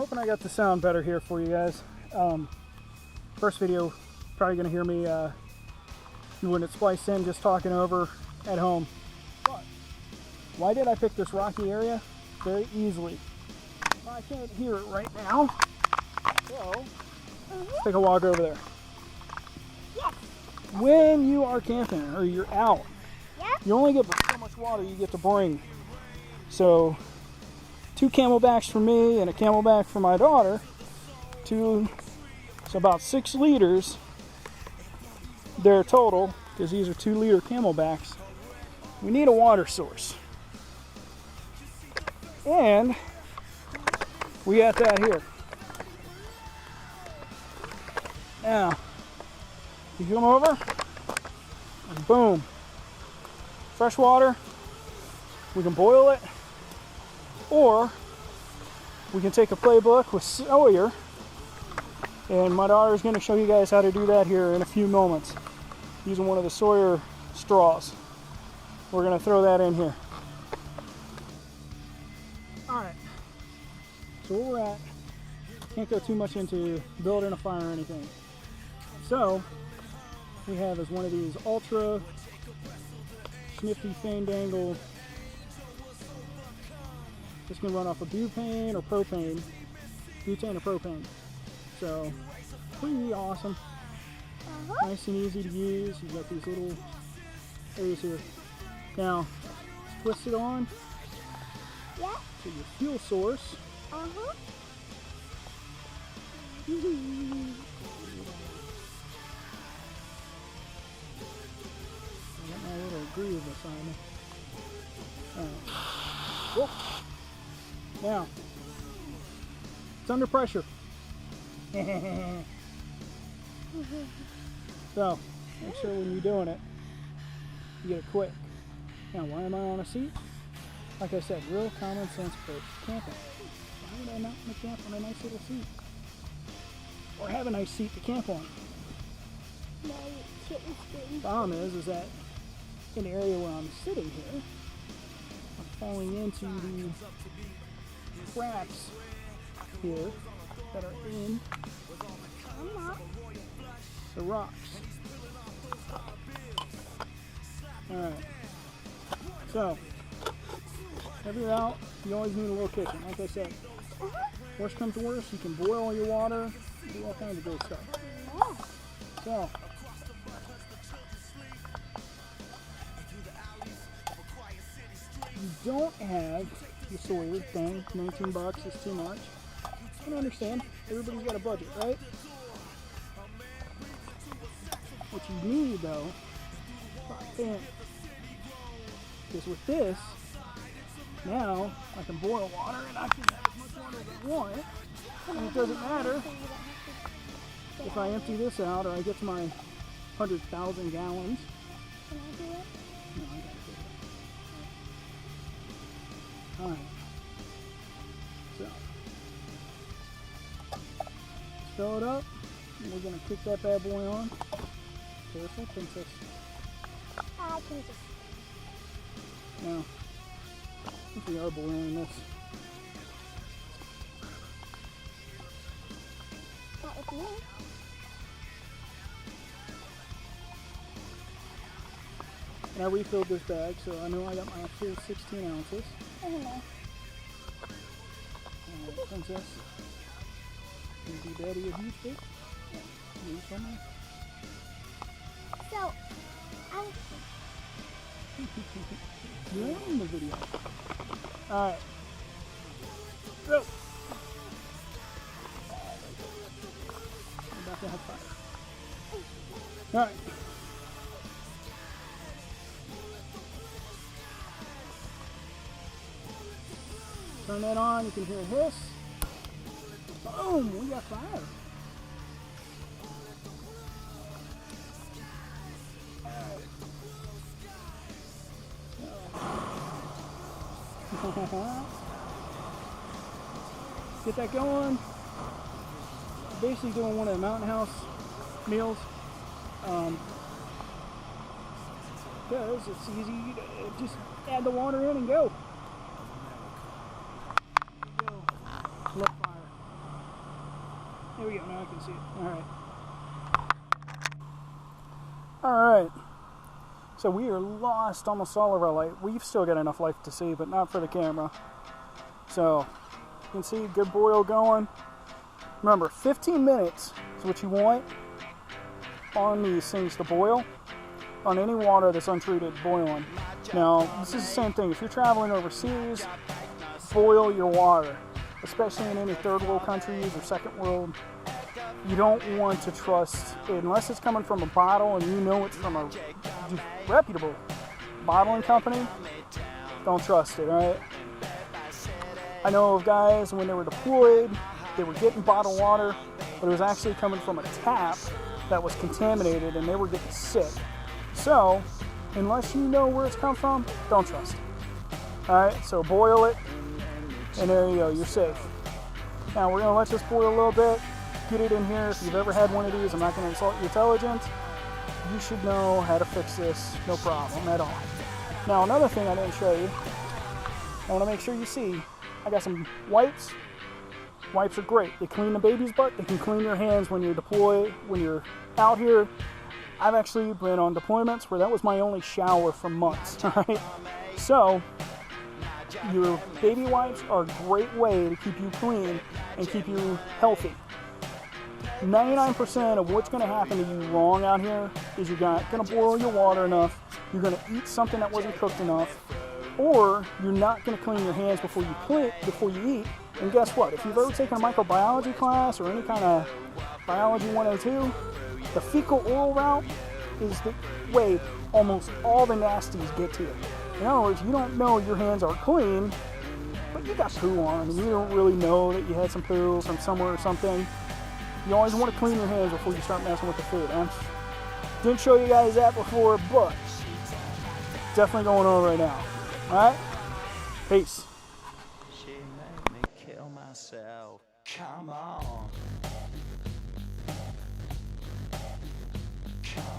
Hoping I got the sound better here for you guys. First video, probably gonna hear me when it's spliced in, just talking over at home. But why did I pick this rocky area? Very easily. I can't hear it right now, so let's take a walk over there. Yes. When you are camping or you're out, Yep. you only get so much water you get to bring. So 2 camelbacks for me and a camelback for my daughter. So about 6 liters there total, because these are 2-liter camelbacks. We need a water source. And we got that here. Now, you come over, and boom. Fresh water. We can boil it, or we can take a playbook with Sawyer, and my daughter's going to show you guys how to do that here in a few moments using one of the Sawyer straws. We're going to throw that in here. Alright, so where we're at, can't go too much into building a fire or anything. So, we have is one of these ultra nifty fandangle. This can run off of butane or propane. Butane or propane. So, pretty awesome. Nice and easy to use. You've got these little areas here. Now, twist it on Yeah. to your fuel source. Uh-huh. I got my little groove beside me. Alright. Whoop. Now, it's under pressure. So, make sure when you're doing it, you get it quick. Now, why am I on a seat? Like I said, real common sense approach to camping. Why would I not want to camp on a nice little seat? Or have a nice seat to camp on? No, kitten's good. Problem is that in the area where I'm sitting here, I'm falling into the cracks here that are in I'm not. the rocks. Alright, so whenever you're out, you always need a little kitchen. Like I said, worst comes to worst, you can boil your water, do all kinds of good stuff. Oh. So, you don't have the Sawyer thing, $19 is too much. I can understand, everybody's got a budget, right? What you need though, is with this, now I can boil water and I can have as much water as I want, and it doesn't matter if I empty this out or I get to my 100,000 gallons. Can I do it? No, I gotta do it. Alright. So, let's fill it up, and we're gonna kick that bad boy on. Careful, princess. I can just. Now, I think we are boiling this. Not with me. And I refilled this bag, so I know I got my full 16 ounces. I don't know. Princess, can you be daddy a huge bit? You somewhere? So, I'm. You're in the video. Alright. Go! I'm about to have fire. Alright. Turn that on, you can hear a hiss. Boom! We got fire. Get that going. Basically doing one of the Mountain House meals. Because it's easy to just add the water in and go. There you go. Look fire. There we go, now I can see it. Alright. So we are lost almost all of our light. We've still got enough light to see, but not for the camera. So, you can see good boil going. Remember, 15 minutes is what you want on these things to boil. On any water that's untreated, boiling. Now, this is the same thing. If you're traveling overseas, boil your water. Especially in any third world countries or second world. You don't want to trust, unless it's coming from a bottle and you know it's from a reputable bottling company, don't trust it, alright? I know of guys, when they were deployed, they were getting bottled water, but it was actually coming from a tap that was contaminated and they were getting sick. So, unless you know where it's come from, don't trust it. Alright, so boil it, and there you go, you're safe. Now we're going to let this boil a little bit, get it in here. If you've ever had one of these, I'm not going to insult your intelligence. You should know how to fix this, no problem at all. Now another thing I didn't show you, I want to make sure you see, I got some wipes. Wipes are great. They clean the baby's butt, they can clean your hands when you're deployed, when you're out here. I've actually been on deployments where that was my only shower for months, alright? So, your baby wipes are a great way to keep you clean and keep you healthy. 99% of what's going to happen to you wrong out here is you're not going to boil your water enough, you're going to eat something that wasn't cooked enough, or you're not going to clean your hands before you eat. And guess what? If you've ever taken a microbiology class or any kind of biology 102, the fecal-oral route is the way almost all the nasties get to you. In other words, you don't know your hands are clean, but you got poo on them, and you don't really know that you had some poo from somewhere or something. You always want to clean your hands before you start messing with the food. I didn't show you guys that before, but definitely going on right now. Alright? Peace. She made me kill myself. Come on.